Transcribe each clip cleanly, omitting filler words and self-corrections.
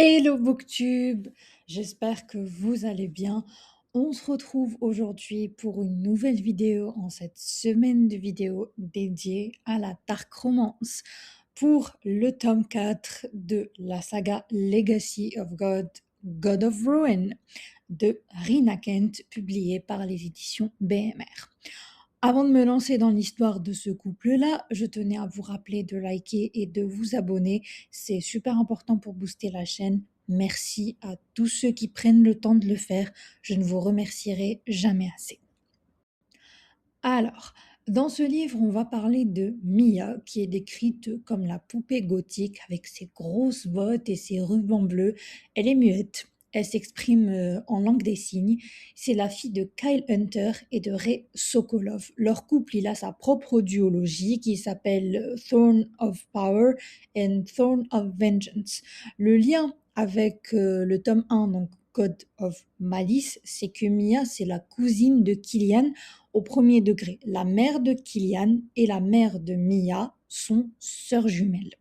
Hello Booktube, j'espère que vous allez bien. On se retrouve aujourd'hui pour une nouvelle vidéo en cette semaine de vidéos dédiée à la dark romance pour le tome 4 de la saga Legacy of God, God of Ruin de Rina Kent, publiée par les éditions BMR. Avant de me lancer dans l'histoire de ce couple-là, je tenais à vous rappeler de liker et de vous abonner. C'est super important pour booster la chaîne. Merci à tous ceux qui prennent le temps de le faire. Je ne vous remercierai jamais assez. Alors, dans ce livre, on va parler de Mia, qui est décrite comme la poupée gothique avec ses grosses bottes et ses rubans bleus. Elle est muette. Elle s'exprime en langue des signes. C'est la fille de Kyle Hunter et de Ray Sokolov. Leur couple, il a sa propre duologie qui s'appelle Thorn of Power and Thorn of Vengeance. Le lien avec le tome 1, donc God of Malice, c'est que Mia, c'est la cousine de Killian au premier degré. La mère de Killian et la mère de Mia sont sœurs jumelles.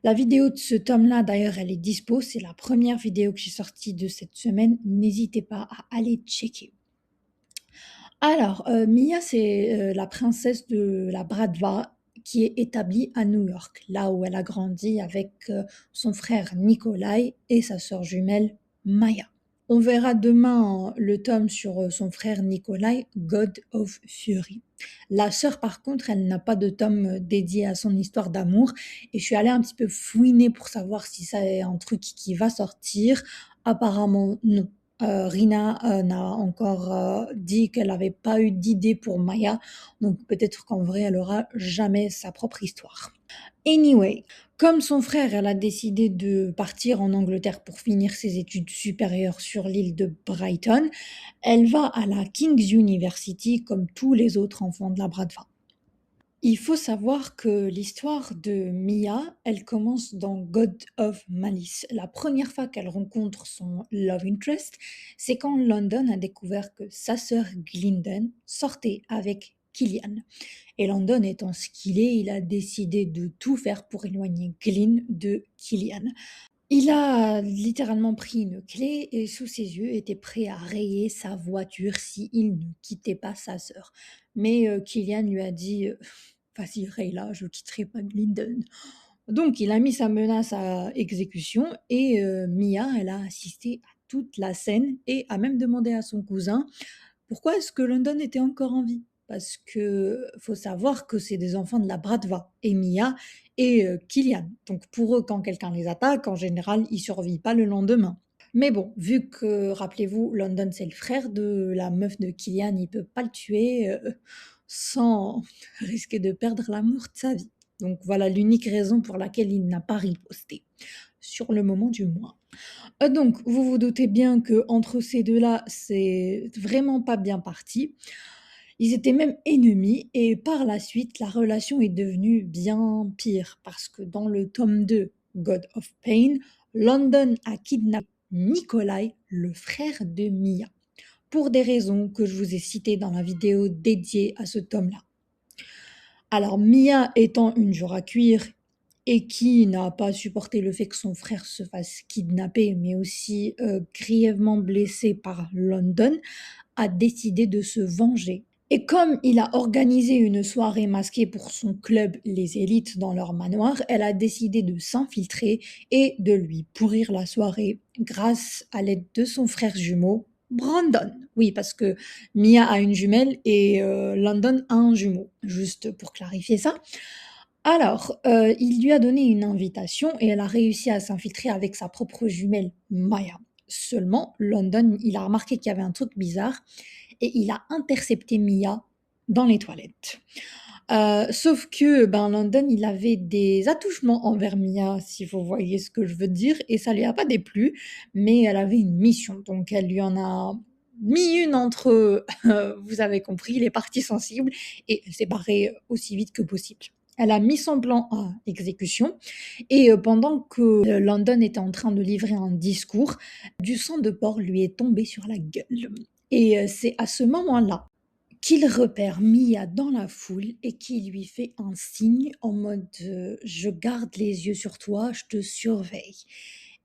La vidéo de ce tome-là, d'ailleurs, elle est dispo. C'est la première vidéo que j'ai sortie de cette semaine. N'hésitez pas à aller checker. Alors, Mia, c'est la princesse de la Bradva qui est établie à New York, là où elle a grandi avec son frère Nikolai et sa sœur jumelle Maya. On verra demain le tome sur son frère Nikolai, God of Fury. La sœur, par contre, elle n'a pas de tome dédié à son histoire d'amour. Et je suis allée un petit peu fouiner pour savoir si ça est un truc qui va sortir. Apparemment, non. Rina n'a encore dit qu'elle n'avait pas eu d'idée pour Maya. Donc peut-être qu'en vrai, elle aura jamais sa propre histoire. Anyway, comme son frère, elle a décidé de partir en Angleterre pour finir ses études supérieures sur l'île de Brighton, elle va à la King's University comme tous les autres enfants de la Bradva. Il faut savoir que l'histoire de Mia, elle commence dans God of Malice. La première fois qu'elle rencontre son love interest, c'est quand London a découvert que sa sœur Glyndon sortait avec Killian. Et London étant ce qu'il est, il a décidé de tout faire pour éloigner Glyn de Killian. Il a littéralement pris une clé et sous ses yeux était prêt à rayer sa voiture s'il ne quittait pas sa sœur. Mais Killian lui a dit vas-y, raye-la, je ne quitterai pas Glyndon. Donc il a mis sa menace à exécution et Mia, elle a assisté à toute la scène et a même demandé à son cousin pourquoi est-ce que London était encore en vie. Parce que faut savoir que c'est des enfants de la Bradva, et Mia et Killian. Donc pour eux, quand quelqu'un les attaque, en général, ils survivent pas le lendemain. Mais bon, vu que, rappelez-vous, London c'est le frère de la meuf de Killian, il peut pas le tuer sans risquer de perdre l'amour de sa vie. Donc voilà l'unique raison pour laquelle il n'a pas riposté, sur le moment du moins. Donc vous vous doutez bien que entre ces deux-là, c'est vraiment pas bien parti. Ils étaient même ennemis et par la suite, la relation est devenue bien pire parce que dans le tome 2, God of Pain, London a kidnappé Nikolai, le frère de Mia, pour des raisons que je vous ai citées dans la vidéo dédiée à ce tome-là. Alors Mia étant une dure à cuire et qui n'a pas supporté le fait que son frère se fasse kidnapper, mais aussi grièvement blessé par London, a décidé de se venger. Et comme il a organisé une soirée masquée pour son club Les Élites dans leur manoir, elle a décidé de s'infiltrer et de lui pourrir la soirée grâce à l'aide de son frère jumeau, Brandon. Oui, parce que Mia a une jumelle et London a un jumeau, juste pour clarifier ça. Alors, il lui a donné une invitation et elle a réussi à s'infiltrer avec sa propre jumelle, Maya. Seulement, London, il a remarqué qu'il y avait un truc bizarre et il a intercepté Mia dans les toilettes. Sauf que ben, London, il avait des attouchements envers Mia, si vous voyez ce que je veux dire, et ça lui a pas déplu, mais elle avait une mission, donc elle lui en a mis une entre, vous avez compris, les parties sensibles, et elle s'est barrée aussi vite que possible. Elle a mis son plan à exécution et pendant que London était en train de livrer un discours, du sang de porc lui est tombé sur la gueule. Et c'est à ce moment-là qu'il repère Mia dans la foule et qui lui fait un signe en mode je garde les yeux sur toi, je te surveille.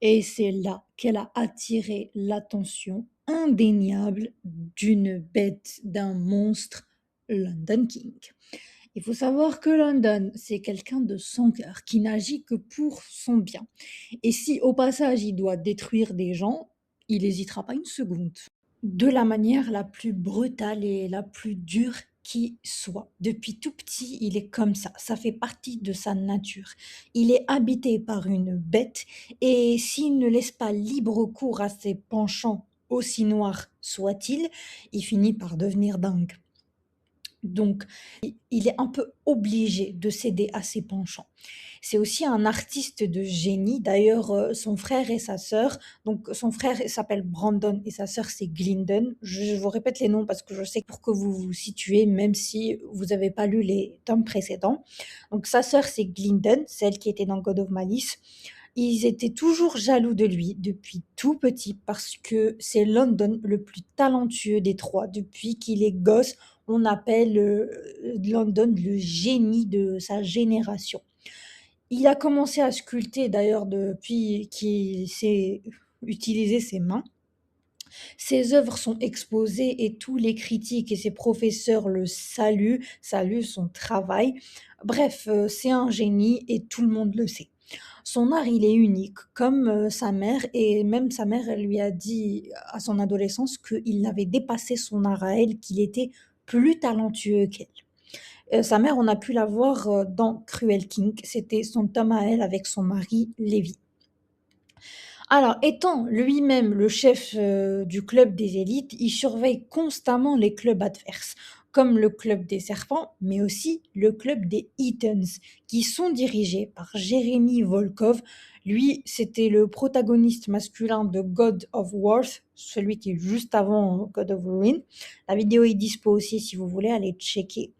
Et c'est là qu'elle a attiré l'attention indéniable d'une bête, d'un monstre, London King. Il faut savoir que London, c'est quelqu'un de sans cœur, qui n'agit que pour son bien. Et si au passage il doit détruire des gens, il n'hésitera pas une seconde. De la manière la plus brutale et la plus dure qui soit. Depuis tout petit, il est comme ça fait partie de sa nature. Il est habité par une bête et s'il ne laisse pas libre cours à ses penchants, aussi noirs soient-ils, il finit par devenir dingue. Donc, il est un peu obligé de céder à ses penchants. C'est aussi un artiste de génie. D'ailleurs, son frère et sa sœur, donc son frère s'appelle Brandon et sa sœur c'est Glyndon. Je vous répète les noms parce que je sais pour que vous vous situez, même si vous n'avez pas lu les tomes précédents. Donc sa sœur c'est Glyndon, celle qui était dans God of Malice. Ils étaient toujours jaloux de lui depuis tout petit parce que c'est London le plus talentueux des trois. Depuis qu'il est gosse, on appelle London le génie de sa génération. Il a commencé à sculpter d'ailleurs depuis qu'il sait utiliser ses mains. Ses œuvres sont exposées et tous les critiques et ses professeurs le saluent son travail. Bref, c'est un génie et tout le monde le sait. Son art, il est unique, comme sa mère, et même sa mère, elle lui a dit à son adolescence qu'il avait dépassé son art à elle, qu'il était plus talentueux qu'elle. Sa mère, on a pu la voir dans Cruel King, c'était son tome à elle avec son mari Lévi. Alors, étant lui-même le chef du club des élites, il surveille constamment les clubs adverses, comme le club des serpents, mais aussi le club des Eatons, qui sont dirigés par Jérémy Volkov. Lui, c'était le protagoniste masculin de God of War, celui qui est juste avant God of Ruin. La vidéo est dispo aussi si vous voulez aller checker.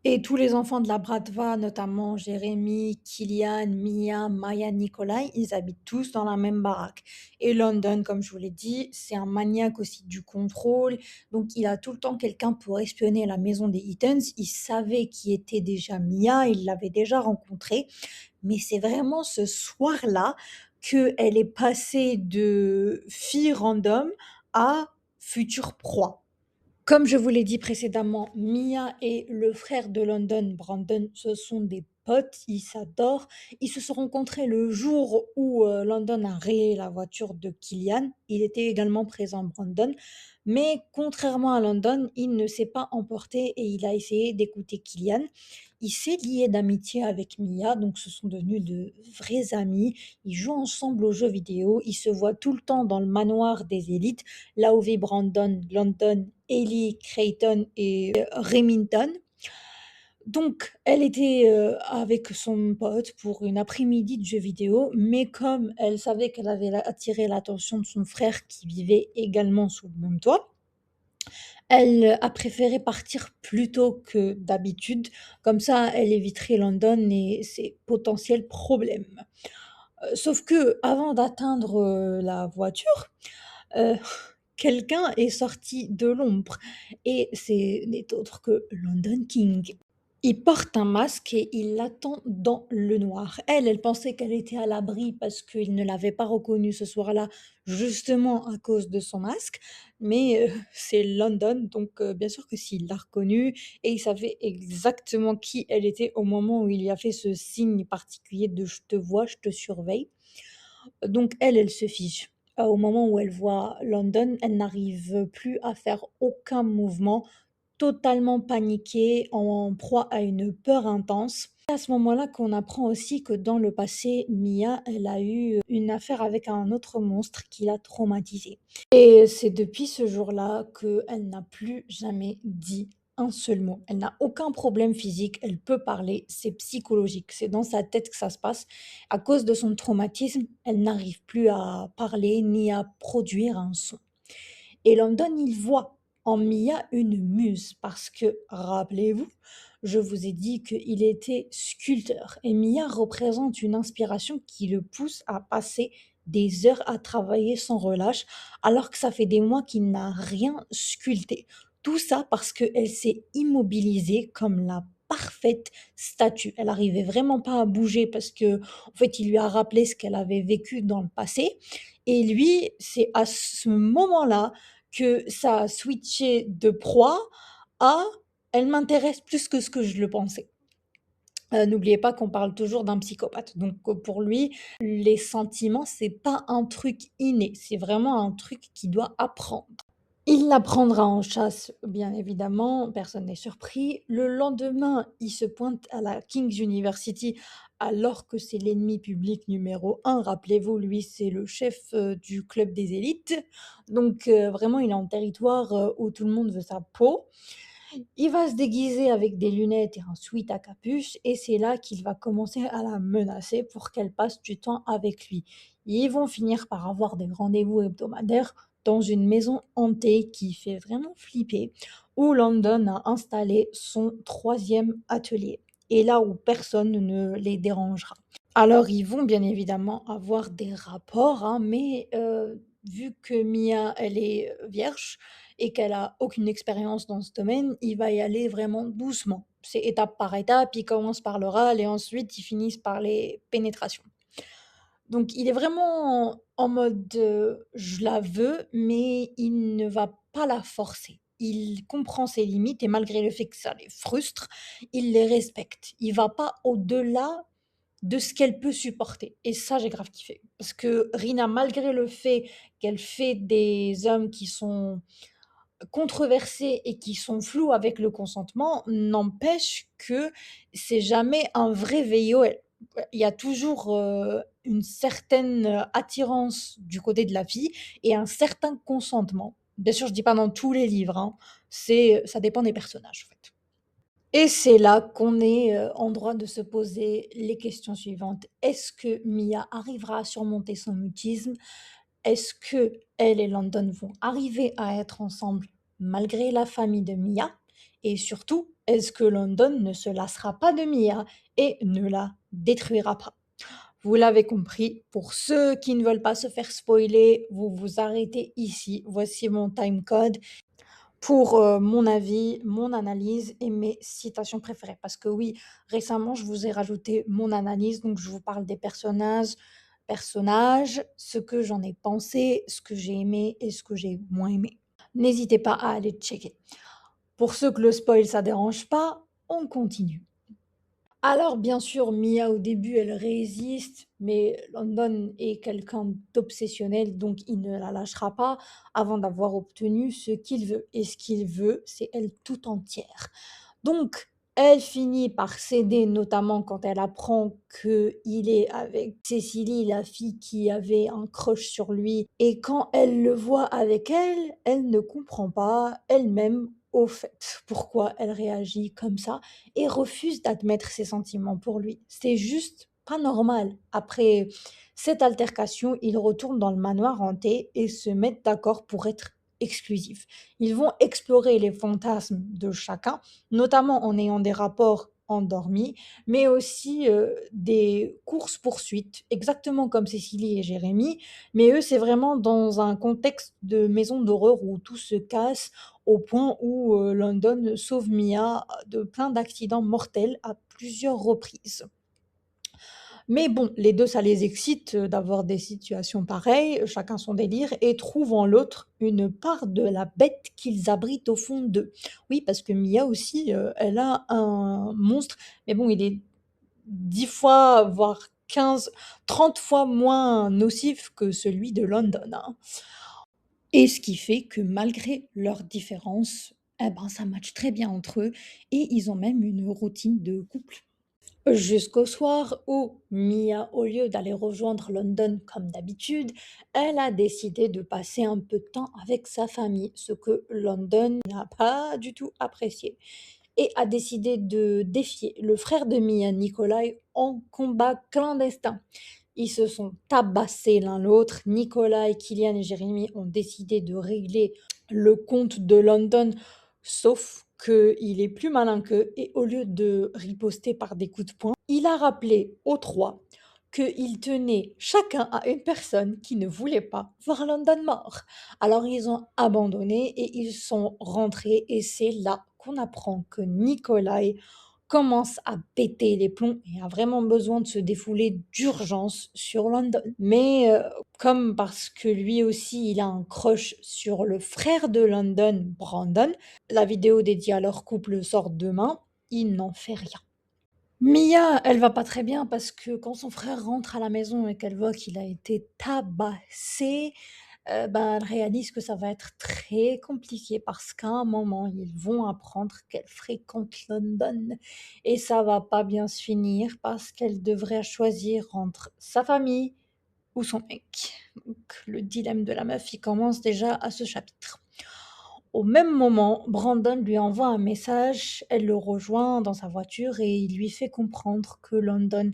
Et tous les enfants de la Bratva, notamment Jérémy, Kylian, Mia, Maya, Nikolai, ils habitent tous dans la même baraque. Et London, comme je vous l'ai dit, c'est un maniaque aussi du contrôle. Donc, il a tout le temps quelqu'un pour espionner la maison des Eatons. Il savait qui était déjà Mia, il l'avait déjà rencontrée. Mais c'est vraiment ce soir-là qu'elle est passée de fille random à future proie. Comme je vous l'ai dit précédemment, Mia et le frère de London, Brandon, ce sont des potes, ils s'adorent. Ils se sont rencontrés le jour où London a rayé la voiture de Killian. Il était également présent, Brandon. Mais contrairement à London, il ne s'est pas emporté et il a essayé d'écouter Killian. Il s'est lié d'amitié avec Mia, donc ce sont devenus de vrais amis. Ils jouent ensemble aux jeux vidéo, ils se voient tout le temps dans le manoir des élites, là où vit Brandon, London, Ellie, Creighton et Remington. Donc, elle était avec son pote pour une après-midi de jeux vidéo, mais comme elle savait qu'elle avait attiré l'attention de son frère qui vivait également sous le même toit, elle a préféré partir plus tôt que d'habitude. Comme ça, elle éviterait London et ses potentiels problèmes. Sauf que avant d'atteindre la voiture, heu, quelqu'un est sorti de l'ombre et ce n'est autre que London King. Il porte un masque et il l'attend dans le noir. Elle pensait qu'elle était à l'abri parce qu'il ne l'avait pas reconnue ce soir-là, justement à cause de son masque, mais c'est London, donc bien sûr que s'il l'a reconnue et il savait exactement qui elle était au moment où il lui a fait ce signe particulier de «je te vois, je te surveille». Donc elle se fige. Au moment où elle voit London, elle n'arrive plus à faire aucun mouvement, totalement paniquée, en proie à une peur intense. C'est à ce moment-là qu'on apprend aussi que dans le passé, Mia, elle a eu une affaire avec un autre monstre qui l'a traumatisée. Et c'est depuis ce jour-là qu'elle n'a plus jamais dit un seul mot. Elle n'a aucun problème physique, elle peut parler, c'est psychologique, c'est dans sa tête que ça se passe. À cause de son traumatisme, elle n'arrive plus à parler ni à produire un son. Et London, il voit en Mia une muse parce que, rappelez-vous, je vous ai dit qu'il était sculpteur et Mia représente une inspiration qui le pousse à passer des heures à travailler sans relâche alors que ça fait des mois qu'il n'a rien sculpté. Tout ça parce qu'elle s'est immobilisée comme la parfaite statue. Elle arrivait vraiment pas à bouger parce que, en fait, il lui a rappelé ce qu'elle avait vécu dans le passé et lui, c'est à ce moment-là que ça a switché de proie à: «Elle m'intéresse plus que ce que je le pensais». N'oubliez pas qu'on parle toujours d'un psychopathe, donc pour lui, les sentiments, c'est pas un truc inné, c'est vraiment un truc qu'il doit apprendre. Il la prendra en chasse, bien évidemment, personne n'est surpris. Le lendemain, il se pointe à la King's University alors que c'est l'ennemi public numéro un. Rappelez-vous, lui, c'est le chef, du club des élites, donc vraiment, il est en territoire, où tout le monde veut sa peau. Il va se déguiser avec des lunettes et un sweat à capuche et c'est là qu'il va commencer à la menacer pour qu'elle passe du temps avec lui. Ils vont finir par avoir des rendez-vous hebdomadaires dans une maison hantée qui fait vraiment flipper, où London a installé son troisième atelier et là où personne ne les dérangera. Alors ils vont bien évidemment avoir des rapports, hein, mais vu que Mia, elle est, vierge et qu'elle a aucune expérience dans ce domaine, il va y aller vraiment doucement. C'est étape par étape, ils commencent par l'oral et ensuite ils finissent par les pénétrations. Donc il est vraiment en mode, «Je la veux», mais il ne va pas la forcer. Il comprend ses limites et malgré le fait que ça les frustre, il les respecte. Il va pas au-delà de ce qu'elle peut supporter et ça, j'ai grave kiffé. Parce que Rina, malgré le fait qu'elle fait des hommes qui sont controversés et qui sont flous avec le consentement, n'empêche que c'est jamais un vrai VIOL. Il y a toujours, une certaine, attirance du côté de la fille et un certain consentement. Bien sûr, je dis pas dans tous les livres, hein, ça dépend des personnages, en fait. Et c'est là qu'on est, en droit de se poser les questions suivantes. Est-ce que Mia arrivera à surmonter son mutisme? Est-ce qu'elle et London vont arriver à être ensemble malgré la famille de Mia? Et surtout, est-ce que London ne se lassera pas de Mia et ne la détruira pas? Vous l'avez compris, pour ceux qui ne veulent pas se faire spoiler, vous vous arrêtez ici. Voici mon timecode pour, mon avis, mon analyse et mes citations préférées. Parce que oui, récemment, je vous ai rajouté mon analyse, donc je vous parle des personnages, ce que j'en ai pensé, ce que j'ai aimé et ce que j'ai moins aimé. N'hésitez pas à aller checker. Pour ceux que le spoil ça dérange pas, on continue. Alors bien sûr, Mia au début, elle résiste, mais London est quelqu'un d'obsessionnel, donc il ne la lâchera pas avant d'avoir obtenu ce qu'il veut. Et ce qu'il veut, c'est elle tout entière. Donc, elle finit par céder, notamment quand elle apprend qu'il est avec Cécilie, la fille qui avait un crush sur lui. Et quand elle le voit avec elle, elle ne comprend pas elle-même au fait pourquoi elle réagit comme ça et refuse d'admettre ses sentiments pour lui. C'est juste pas normal. Après cette altercation, ils retournent dans le manoir hanté et se mettent d'accord pour être exclusifs. Ils vont explorer les fantasmes de chacun, notamment en ayant des rapports endormis, mais aussi des courses-poursuites, exactement comme Cécilie et Jérémy, mais eux, c'est vraiment dans un contexte de maison d'horreur où tout se casse au point où London sauve Mia de plein d'accidents mortels à plusieurs reprises. Mais bon, les 2 ça les excite, d'avoir des situations pareilles, chacun son délire et trouvent en l'autre une part de la bête qu'ils abritent au fond d'eux. Oui, parce que Mia aussi, elle a un monstre, mais bon, il est 10 fois, voire 15, 30 fois moins nocif que celui de London, hein. Et ce qui fait que malgré leurs différences, eh ben, ça match très bien entre eux et ils ont même une routine de couple. Jusqu'au soir où Mia, au lieu d'aller rejoindre London comme d'habitude, elle a décidé de passer un peu de temps avec sa famille, ce que London n'a pas du tout apprécié, et a décidé de défier le frère de Mia, Nikolai, en combat clandestin. Ils se sont tabassés l'un l'autre. Nikolai, Kylian et Jérémy ont décidé de régler le compte de London, sauf qu'il est plus malin qu'eux et au lieu de riposter par des coups de poing, il a rappelé aux trois qu'ils tenaient chacun à une personne qui ne voulait pas voir London mort. Alors ils ont abandonné et ils sont rentrés et c'est là qu'on apprend que Nikolai commence à péter les plombs et a vraiment besoin de se défouler d'urgence sur London. Mais comme parce que lui aussi, il a un crush sur le frère de London, Brandon, la vidéo dédiée à leur couple sort demain, il n'en fait rien. Mia, elle va pas très bien parce que quand son frère rentre à la maison et qu'elle voit qu'il a été tabassé, ben, elle réalise que ça va être très compliqué parce qu'à un moment, ils vont apprendre qu'elle fréquente London et ça va pas bien se finir parce qu'elle devrait choisir entre sa famille ou son mec. Donc le dilemme de la meuf, il commence déjà à ce chapitre. Au même moment, Brandon lui envoie un message, elle le rejoint dans sa voiture et il lui fait comprendre que London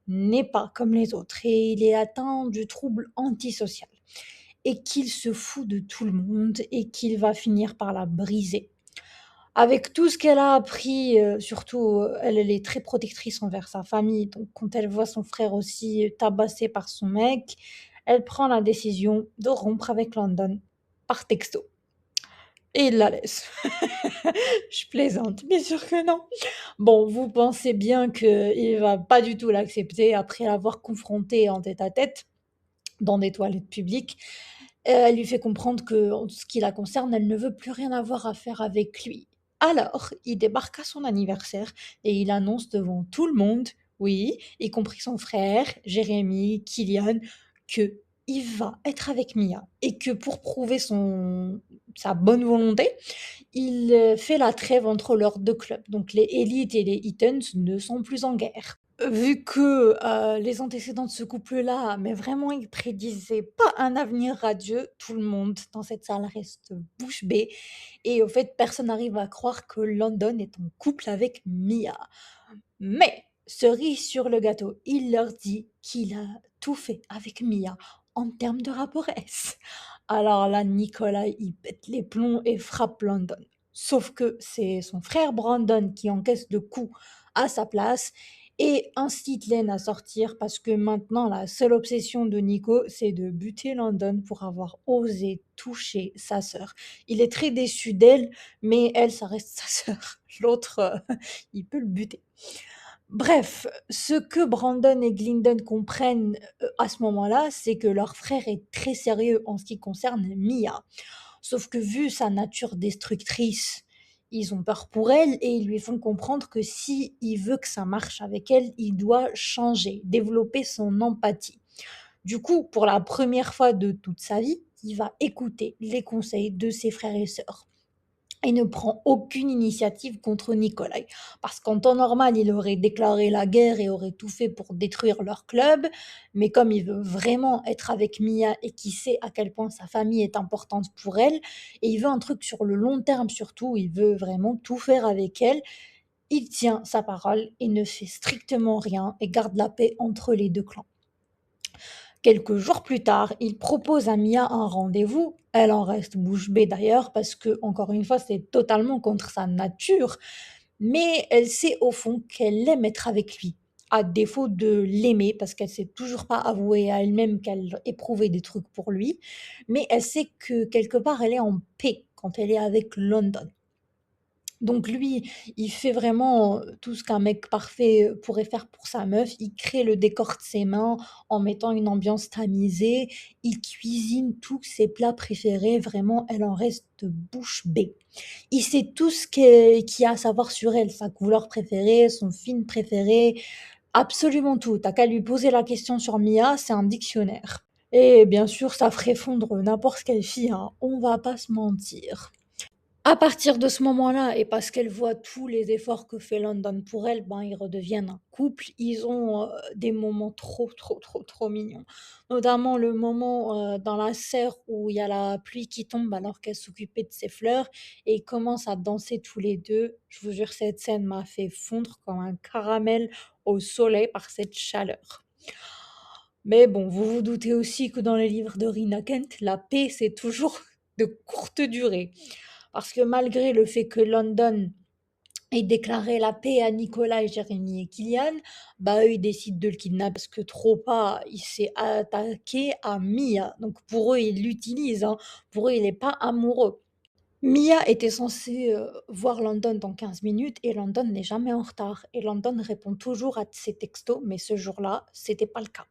n'est pas comme les autres et il est atteint du trouble antisocial et qu'il se fout de tout le monde et qu'il va finir par la briser. Avec tout ce qu'elle a appris, surtout, elle est très protectrice envers sa famille, donc quand elle voit son frère aussi tabassé par son mec, elle prend la décision de rompre avec London par texto et il la laisse. Je plaisante, bien sûr que non. Bon, vous pensez bien qu'il va pas du tout l'accepter après l'avoir confrontée en tête-à-tête dans des toilettes publiques. Elle lui fait comprendre que, en ce qui la concerne, elle ne veut plus rien avoir à faire avec lui. Alors, il débarque à son anniversaire et il annonce devant tout le monde, oui, y compris son frère, Jérémy, Kylian, que il va être avec Mia et que pour prouver sa bonne volonté, il fait la trêve entre leurs deux clubs. Donc les Élites et les Eatons ne sont plus en guerre. Vu que, les antécédents de ce couple-là, mais vraiment ils prédisaient pas un avenir radieux, tout le monde dans cette salle reste bouche bée et au fait, personne n'arrive à croire que London est en couple avec Mia. Mais, cerise sur le gâteau, il leur dit qu'il a tout fait avec Mia en termes de rapport S. Alors là, Nicolas, il pète les plombs et frappe London. Sauf que c'est son frère Brandon qui encaisse le coup à sa place et incite Len à sortir parce que maintenant, la seule obsession de Nico, c'est de buter London pour avoir osé toucher sa sœur. Il est très déçu d'elle, mais elle, ça reste sa sœur. L'autre, il peut le buter. Bref, ce que Brandon et Glyndon comprennent à ce moment-là, c'est que leur frère est très sérieux en ce qui concerne Mia. Sauf que vu sa nature destructrice, ils ont peur pour elle et ils lui font comprendre que si il veut que ça marche avec elle, il doit changer, développer son empathie. Du coup, pour la première fois de toute sa vie, il va écouter les conseils de ses frères et sœurs et ne prend aucune initiative contre Nikolai. Parce qu'en temps normal, il aurait déclaré la guerre et aurait tout fait pour détruire leur club, mais comme il veut vraiment être avec Mia et qu'il sait à quel point sa famille est importante pour elle, et il veut un truc sur le long terme surtout, il veut vraiment tout faire avec elle, il tient sa parole et ne fait strictement rien et garde la paix entre les deux clans. Quelques jours plus tard, il propose à Mia un rendez-vous. Elle en reste bouche bée d'ailleurs parce que, encore une fois, c'est totalement contre sa nature. Mais elle sait au fond qu'elle aime être avec lui, à défaut de l'aimer parce qu'elle s'est toujours pas avouée à elle-même qu'elle éprouvait des trucs pour lui. Mais elle sait que quelque part, elle est en paix quand elle est avec London. Donc lui, il fait vraiment, tout ce qu'un mec parfait, pourrait faire pour sa meuf. Il crée le décor de ses mains en mettant une ambiance tamisée. Il cuisine tous ses plats préférés, vraiment elle en reste bouche bée. Il sait tout ce qu'il y a à savoir sur elle, sa couleur préférée, son film préféré, absolument tout. Tu qu'à lui poser la question sur Mia, c'est un dictionnaire. Et bien sûr, ça ferait fondre n'importe quelle fille, hein, on va pas se mentir. À partir de ce moment-là et parce qu'elle voit tous les efforts que fait London pour elle, ben, ils redeviennent un couple. Ils ont, des moments trop, trop, trop, trop mignons. Notamment le moment, dans la serre où il y a la pluie qui tombe alors qu'elle s'occupait de ses fleurs et ils commencent à danser tous les 2. Je vous jure, cette scène m'a fait fondre comme un caramel au soleil par cette chaleur. Mais bon, vous vous doutez aussi que dans les livres de Rina Kent, la paix, c'est toujours de courte durée. Parce que malgré le fait que London ait déclaré la paix à Nicolas, Jérémy et Kylian, bah eux ils décident de le kidnapper parce que trop pas, il s'est attaqué à Mia. Donc pour eux, ils l'utilisent, hein. Pour eux, il n'est pas amoureux. Mia était censée, voir London dans 15 minutes et London n'est jamais en retard et London répond toujours à ses textos, mais ce jour-là, c'était pas le cas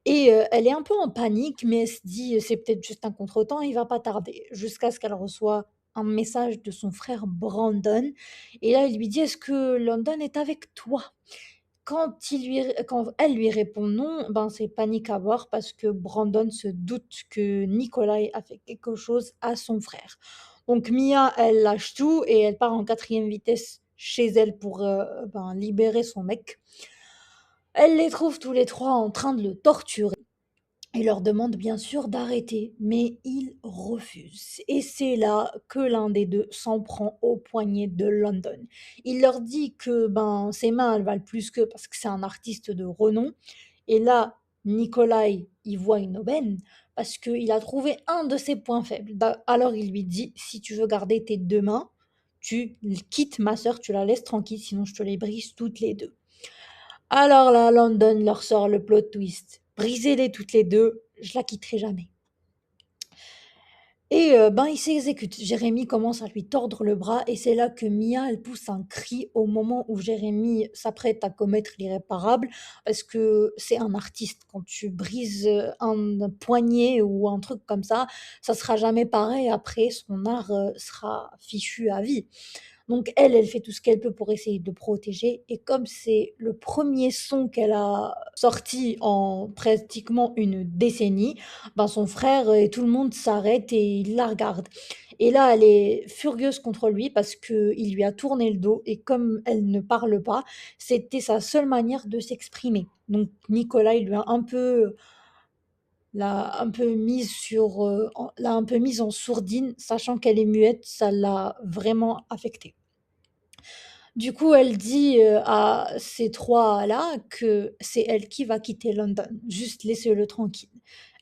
et elle est un peu en panique, mais elle se dit: «C'est peut-être juste un contretemps, il va pas tarder», jusqu'à ce qu'elle reçoit un message de son frère Brandon et là, il lui dit: «Est-ce que London est avec toi?» Quand elle lui répond non, ben, c'est panique à bord parce que Brandon se doute que Nikolai a fait quelque chose à son frère. Donc Mia, elle lâche tout et elle part en quatrième vitesse chez elle pour ben, libérer son mec. Elle les trouve tous les trois en train de le torturer. Il leur demande bien sûr d'arrêter, mais ils refusent. Et c'est là que l'un des deux s'en prend au poignet de London. Il leur dit que ben ses mains elles valent plus que parce que c'est un artiste de renom. Et là, Nikolai y voit une aubaine parce qu'il a trouvé un de ses points faibles. Alors il lui dit si tu veux garder tes deux mains, tu quittes ma sœur, tu la laisses tranquille, sinon je te les brise toutes les deux. Alors là, London leur sort le plot twist. Brisez-les toutes les deux, je la quitterai jamais. Et ben, il s'exécute. Jérémie commence à lui tordre le bras et c'est là que Mia, elle pousse un cri au moment où Jérémie s'apprête à commettre l'irréparable parce que c'est un artiste. Quand tu brises, un poignet ou un truc comme ça sera jamais pareil après, son art, sera fichu à vie. Donc elle, elle fait tout ce qu'elle peut pour essayer de protéger et comme c'est le premier son qu'elle a sorti en pratiquement une décennie, ben son frère et tout le monde s'arrête et il la regarde. Et là, elle est furieuse contre lui parce qu'il lui a tourné le dos et comme elle ne parle pas, c'était sa seule manière de s'exprimer. Donc Nicolas, il lui a un peu l'a un peu mise l'a un peu mise en sourdine, sachant qu'elle est muette, ça l'a vraiment affectée. Du coup, elle dit, à ces 3 là que c'est elle qui va quitter London. Juste laissez-le tranquille.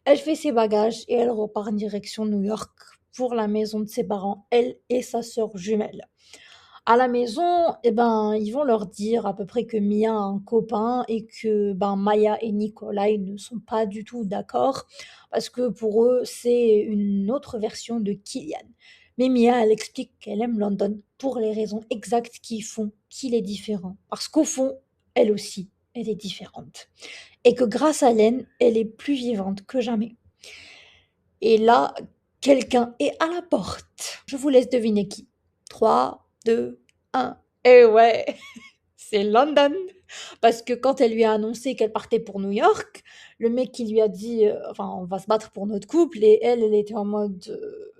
Elle fait ses bagages et elle repart en direction New York pour la maison de ses parents, elle et sa sœur jumelle. À la maison, eh ben, ils vont leur dire à peu près que Mia a un copain et que, ben, Maya et Nikolai ne sont pas du tout d'accord parce que pour eux, c'est une autre version de Killian. Mais Mia, elle explique qu'elle aime London pour les raisons exactes qui font qu'il est différent. Parce qu'au fond, elle aussi, elle est différente. Et que grâce à Len, elle est plus vivante que jamais. Et là, quelqu'un est à la porte. Je vous laisse deviner qui. 3, 2, 1. Et ouais, c'est London. Parce que quand elle lui a annoncé qu'elle partait pour New York, le mec qui lui a dit enfin, on va se battre pour notre couple, et elle était en mode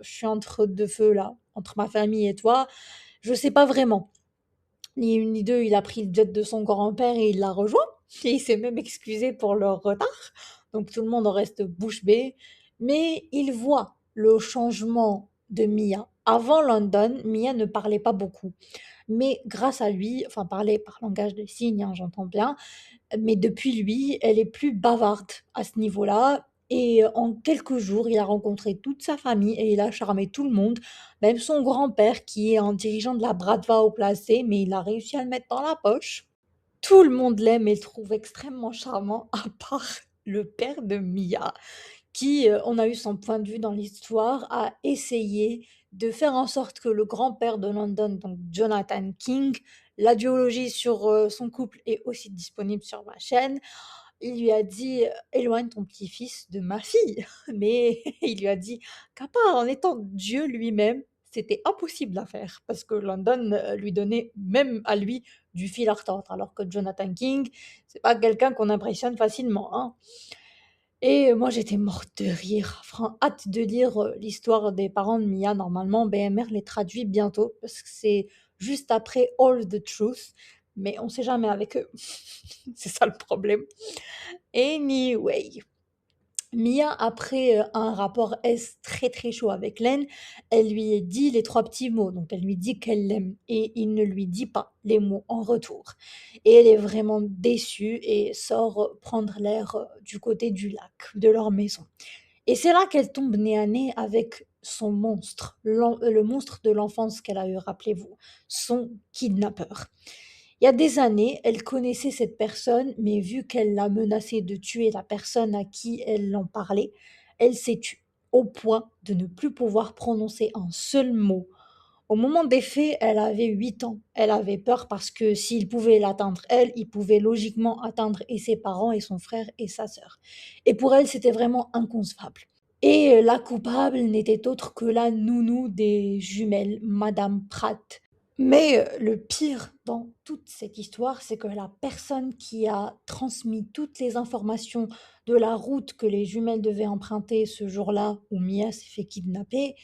je suis entre deux feux là, entre ma famille et toi, je sais pas vraiment. Ni une ni deux, il a pris le jet de son grand-père et il l'a rejoint. Et il s'est même excusé pour leur retard. Donc tout le monde en reste bouche bée. Mais il voit le changement de Mia. Avant London, Mia ne parlait pas beaucoup. Mais grâce à lui, enfin parler par langage de signes, hein, j'entends bien, mais depuis lui, elle est plus bavarde à ce niveau-là. Et en quelques jours, il a rencontré toute sa famille et il a charmé tout le monde, même son grand-père qui est un dirigeant de la Bratva haut placé, mais il a réussi à le mettre dans la poche. Tout le monde l'aime et le trouve extrêmement charmant, à part le père de Mia, qui, on a eu son point de vue dans l'histoire, a essayé de faire en sorte que le grand-père de London, donc Jonathan King, la duologie sur, son couple est aussi disponible sur ma chaîne. Il lui a dit: «Éloigne ton petit-fils de ma fille», mais il lui a dit qu'à part en étant Dieu lui-même, c'était impossible à faire parce que London, lui donnait même à lui du fil à retordre, alors que Jonathan King, c'est pas quelqu'un qu'on impressionne facilement, hein. Et moi, j'étais morte de rire. Hâte de lire, l'histoire des parents de Mia. Normalement, BMR les traduit bientôt parce que c'est juste après All the Truth, mais on sait jamais avec eux. C'est ça le problème. Anyway, Mia, après, un rapport S très, très chaud avec Len, elle lui dit les 3 petits mots, donc elle lui dit qu'elle l'aime et il ne lui dit pas les mots en retour et elle est vraiment déçue et sort, prendre l'air, du côté du lac, de leur maison et c'est là qu'elle tombe nez à nez avec son monstre, le monstre de l'enfance qu'elle a eu, rappelez-vous, son kidnappeur. Il y a des années, elle connaissait cette personne, mais vu qu'elle l'a menacé de tuer la personne à qui elle en parlait, elle s'est tue. au point de ne plus pouvoir prononcer un seul mot. Au moment des faits, elle avait 8 ans. Elle avait peur parce que s'il pouvait l'atteindre elle, il pouvait logiquement atteindre et ses parents et son frère et sa sœur. Et pour elle, c'était vraiment inconcevable. Et la coupable n'était autre que la nounou des jumelles, Madame Pratt. Mais le pire dans toute cette histoire, c'est que la personne qui a transmis toutes les informations de la route que les jumelles devaient emprunter ce jour-là où Mia s'est fait kidnapper,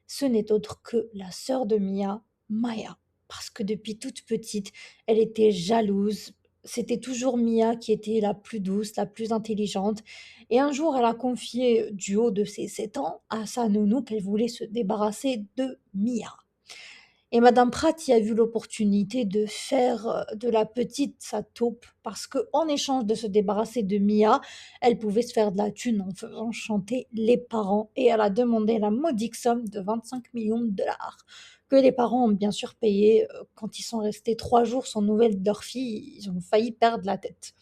ce n'est autre que la sœur de Mia, Maya. Parce que depuis toute petite, elle était jalouse. C'était toujours Mia qui était la plus douce, la plus intelligente. Et un jour, elle a confié, du haut de ses 7 ans, à sa nounou qu'elle voulait se débarrasser de Mia. Et Madame Pratt y a vu l'opportunité de faire de la petite sa taupe parce qu'en échange de se débarrasser de Mia, elle pouvait se faire de la thune en faisant chanter les parents et elle a demandé la modique somme de 25 millions de dollars que les parents ont bien sûr payé. Quand ils sont restés 3 jours sans nouvelles de leur fille, ils ont failli perdre la tête.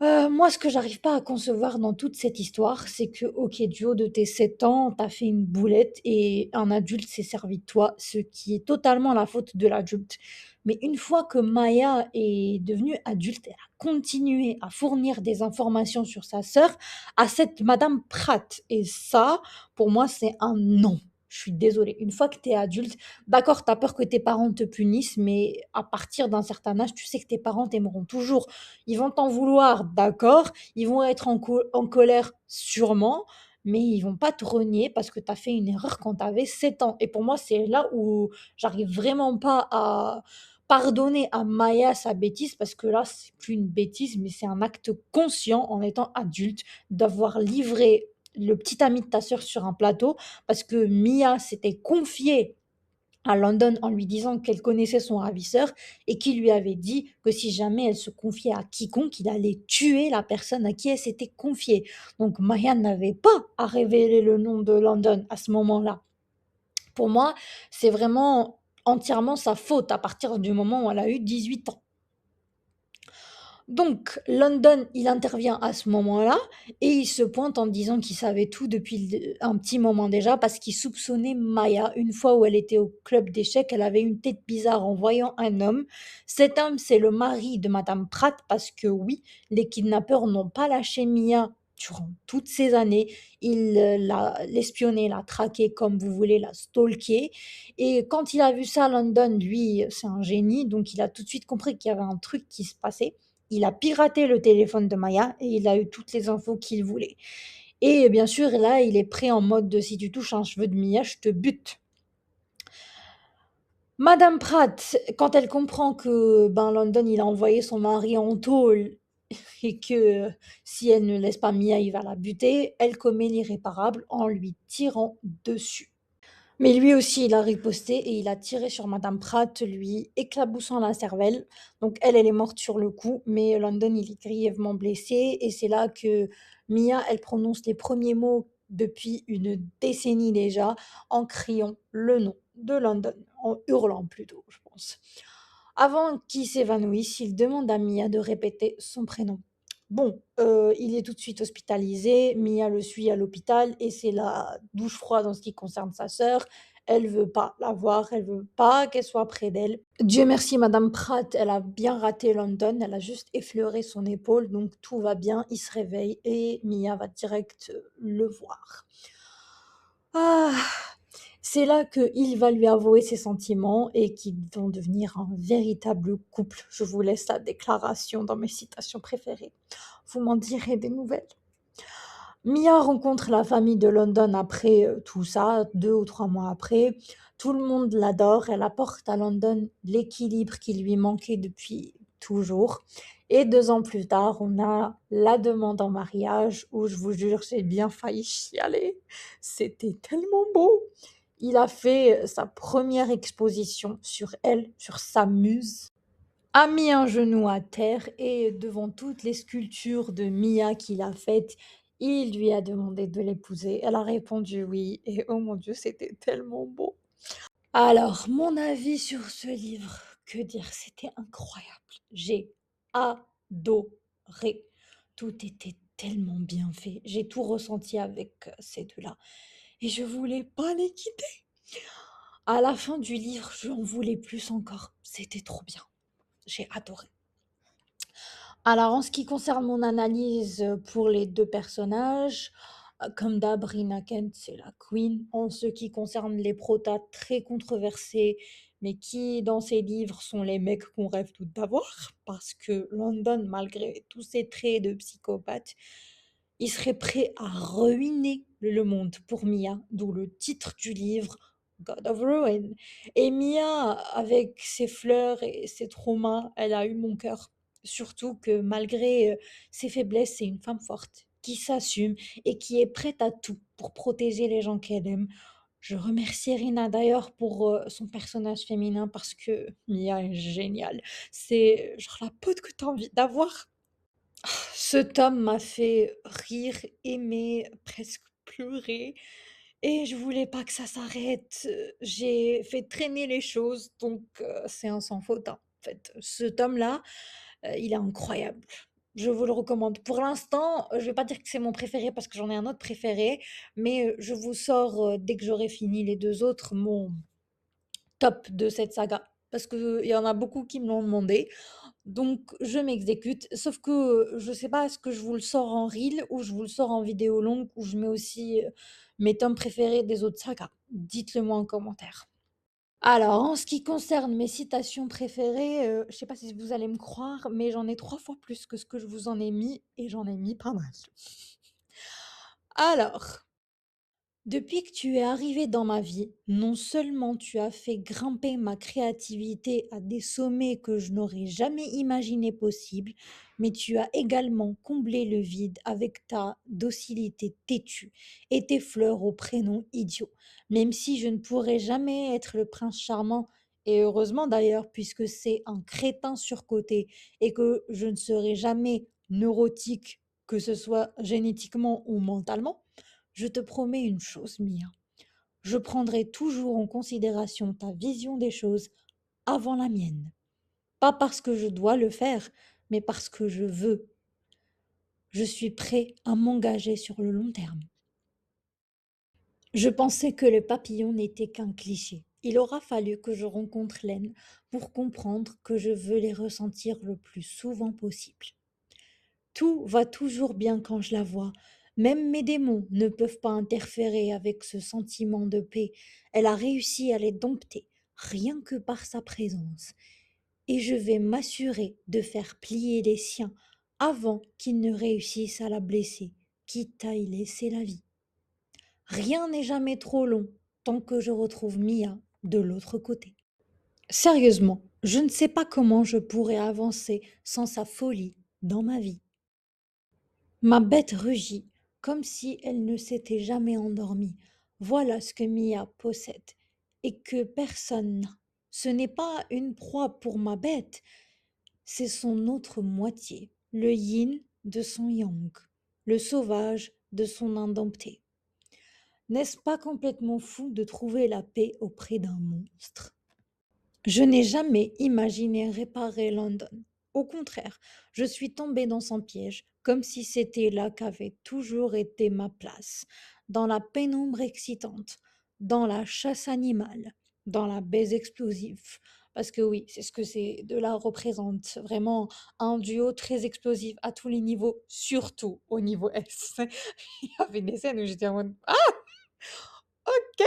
Moi, ce que j'arrive pas à concevoir dans toute cette histoire, c'est que, OK, du haut de tes 7 ans, tu as fait une boulette et un adulte s'est servi de toi, ce qui est totalement la faute de l'adulte. Mais une fois que Maya est devenue adulte, elle a continué à fournir des informations sur sa sœur à cette madame Pratt et ça, pour moi, c'est un non. Je suis désolée. Une fois que tu es adulte, d'accord, tu as peur que tes parents te punissent, mais à partir d'un certain âge, tu sais que tes parents t'aimeront toujours. Ils vont t'en vouloir, d'accord, ils vont être en colère sûrement, mais ils vont pas te renier parce que tu as fait une erreur quand tu avais 7 ans et pour moi, c'est là où j'arrive vraiment pas à pardonner à Maya sa bêtise parce que là, c'est plus une bêtise, mais c'est un acte conscient en étant adulte d'avoir livré le petit ami de ta sœur sur un plateau parce que Mia s'était confiée à London en lui disant qu'elle connaissait son ravisseur et qui lui avait dit que si jamais elle se confiait à quiconque, il allait tuer la personne à qui elle s'était confiée. Donc Maya n'avait pas à révéler le nom de London à ce moment-là. Pour moi, c'est vraiment entièrement sa faute à partir du moment où elle a eu 18 ans. Donc London, il intervient à ce moment-là et il se pointe en disant qu'il savait tout depuis un petit moment déjà parce qu'il soupçonnait Maya. Une fois où elle était au club d'échecs, elle avait une tête bizarre en voyant un homme. Cet homme, c'est le mari de Madame Pratt parce que oui, les kidnappeurs n'ont pas lâché Mia durant toutes ces années. Ils l'espionnait, la traqué comme vous voulez, la stalké. Et quand il a vu ça, London, lui, c'est un génie, donc il a tout de suite compris qu'il y avait un truc qui se passait. Il a piraté le téléphone de Maya et il a eu toutes les infos qu'il voulait. Et bien sûr, là, il est prêt en mode de si tu touches un cheveu de Mia, je te bute. Madame Pratt, quand elle comprend que ben London, il a envoyé son mari en tôle et que si elle ne laisse pas Mia, il va la buter, elle commet l'irréparable en lui tirant dessus. Mais lui aussi, il a riposté et il a tiré sur Madame Pratt, lui éclaboussant la cervelle. Donc elle, elle est morte sur le coup, mais London, il est grièvement blessé. Et c'est là que Mia, elle prononce les premiers mots depuis une décennie déjà, en criant le nom de London, en hurlant plutôt, je pense. Avant qu'il s'évanouisse, il demande à Mia de répéter son prénom. Bon, il est tout de suite hospitalisé, Mia le suit à l'hôpital et c'est la douche froide en ce qui concerne sa sœur. Elle veut pas la voir, elle veut pas qu'elle soit près d'elle. Dieu merci, Madame Pratt, elle a bien raté London, elle a juste effleuré son épaule, donc tout va bien, il se réveille et Mia va direct le voir. Ah, c'est là qu'il va lui avouer ses sentiments et qu'ils vont devenir un véritable couple. Je vous laisse la déclaration dans mes citations préférées. Vous m'en direz des nouvelles. Mia rencontre la famille de London après tout ça, 2 ou 3 mois après. Tout le monde l'adore. Elle apporte à London l'équilibre qui lui manquait depuis toujours. Et 2 ans plus tard, on a la demande en mariage où je vous jure, j'ai bien failli chialer. C'était tellement beau. Il a fait sa première exposition sur elle, sur sa muse, a mis un genou à terre et devant toutes les sculptures de Mia qu'il a faites, il lui a demandé de l'épouser. Elle a répondu oui et oh mon Dieu, c'était tellement beau. Alors, mon avis sur ce livre, que dire, c'était incroyable. J'ai adoré. Tout était tellement bien fait. J'ai tout ressenti avec, ces 2-là et je voulais pas les quitter. À la fin du livre, j'en voulais plus encore. C'était trop bien. J'ai adoré. Alors, en ce qui concerne mon analyse, pour les 2 personnages, comme d'hab, Rina Kent, c'est la queen. En ce qui concerne les protas très controversés, mais qui, dans ces livres, sont les mecs qu'on rêve toutes d'avoir, parce que London, malgré tous ses traits de psychopathe, il serait prêt à ruiner le monde pour Mia, d'où le titre du livre, God of Ruin. Et Mia, avec ses fleurs et ses traumas, elle a eu mon cœur. Surtout que malgré ses faiblesses, c'est une femme forte, qui s'assume et qui est prête à tout pour protéger les gens qu'elle aime. Je remercie Rina d'ailleurs pour son personnage féminin parce que Mia est géniale. C'est genre la pote que tu as envie d'avoir. Ce tome m'a fait rire, aimer, presque pleurer et je voulais pas que ça s'arrête. J'ai fait traîner les choses donc c'est un sans faute, hein. En fait, ce tome-là, il est incroyable. Je vous le recommande. Pour l'instant, je vais pas dire que c'est mon préféré parce que j'en ai un autre préféré, mais je vous sors, dès que j'aurai fini les 2 autres, mon top de cette saga. Parce qu'il y en a beaucoup qui me l'ont demandé. Donc je m'exécute, sauf que, je sais pas, est-ce que je vous le sors en reel ou je vous le sors en vidéo longue où je mets aussi, mes tomes préférés des autres sagas? Dites-le moi en commentaire. Alors en ce qui concerne mes citations préférées, je sais pas si vous allez me croire, mais j'en ai 3 fois plus que ce que je vous en ai mis et j'en ai mis pas mal. Alors depuis que tu es arrivé dans ma vie, non seulement tu as fait grimper ma créativité à des sommets que je n'aurais jamais imaginé possibles, mais tu as également comblé le vide avec ta docilité têtue et tes fleurs au prénom idiot. Même si je ne pourrai jamais être le prince charmant, et heureusement d'ailleurs, puisque c'est un crétin surcoté et que je ne serai jamais neurotique, que ce soit génétiquement ou mentalement, je te promets une chose, Mia. Je prendrai toujours en considération ta vision des choses avant la mienne. Pas parce que je dois le faire, mais parce que je veux. Je suis prêt à m'engager sur le long terme. Je pensais que le papillon n'était qu'un cliché. Il aura fallu que je rencontre l'aine pour comprendre que je veux les ressentir le plus souvent possible. Tout va toujours bien quand je la vois. Même mes démons ne peuvent pas interférer avec ce sentiment de paix. Elle a réussi à les dompter, rien que par sa présence. Et je vais m'assurer de faire plier les siens avant qu'ils ne réussissent à la blesser, quitte à y laisser la vie. Rien n'est jamais trop long tant que je retrouve Mia de l'autre côté. Sérieusement, je ne sais pas comment je pourrais avancer sans sa folie dans ma vie. Ma bête rugit, comme si elle ne s'était jamais endormie. Voilà ce que Mia possède, et que personne n'a. Ce n'est pas une proie pour ma bête, c'est son autre moitié, le yin de son yang, le sauvage de son indompté. N'est-ce pas complètement fou de trouver la paix auprès d'un monstre? Je n'ai jamais imaginé réparer London. Au contraire, je suis tombée dans son piège, comme si c'était là qu'avait toujours été ma place, dans la pénombre excitante, dans la chasse animale, dans la baise explosive. Parce que oui, c'est ce que ces deux-là représentent, vraiment un duo très explosif à tous les niveaux, surtout au niveau S. Il y avait des scènes où j'étais en mode OK!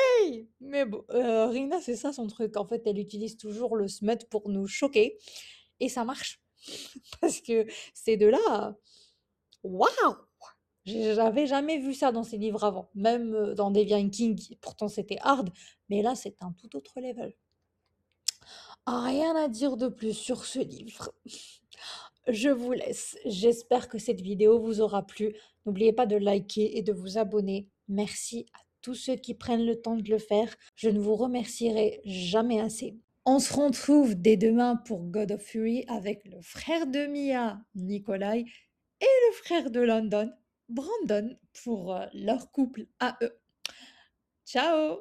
Mais bon, Rina, c'est ça son truc. En fait, elle utilise toujours le smut pour nous choquer et ça marche. Parce que ces 2-là, waouh! J'avais jamais vu ça dans ces livres avant. Même, dans Deviant King, pourtant c'était hard, mais là, c'est un tout autre level. Rien à dire de plus sur ce livre. Je vous laisse. J'espère que cette vidéo vous aura plu. N'oubliez pas de liker et de vous abonner. Merci à tous ceux qui prennent le temps de le faire. Je ne vous remercierai jamais assez. On se retrouve dès demain pour God of Fury avec le frère de Mia, Nikolai, et le frère de London, Brandon, pour leur couple à eux. Ciao!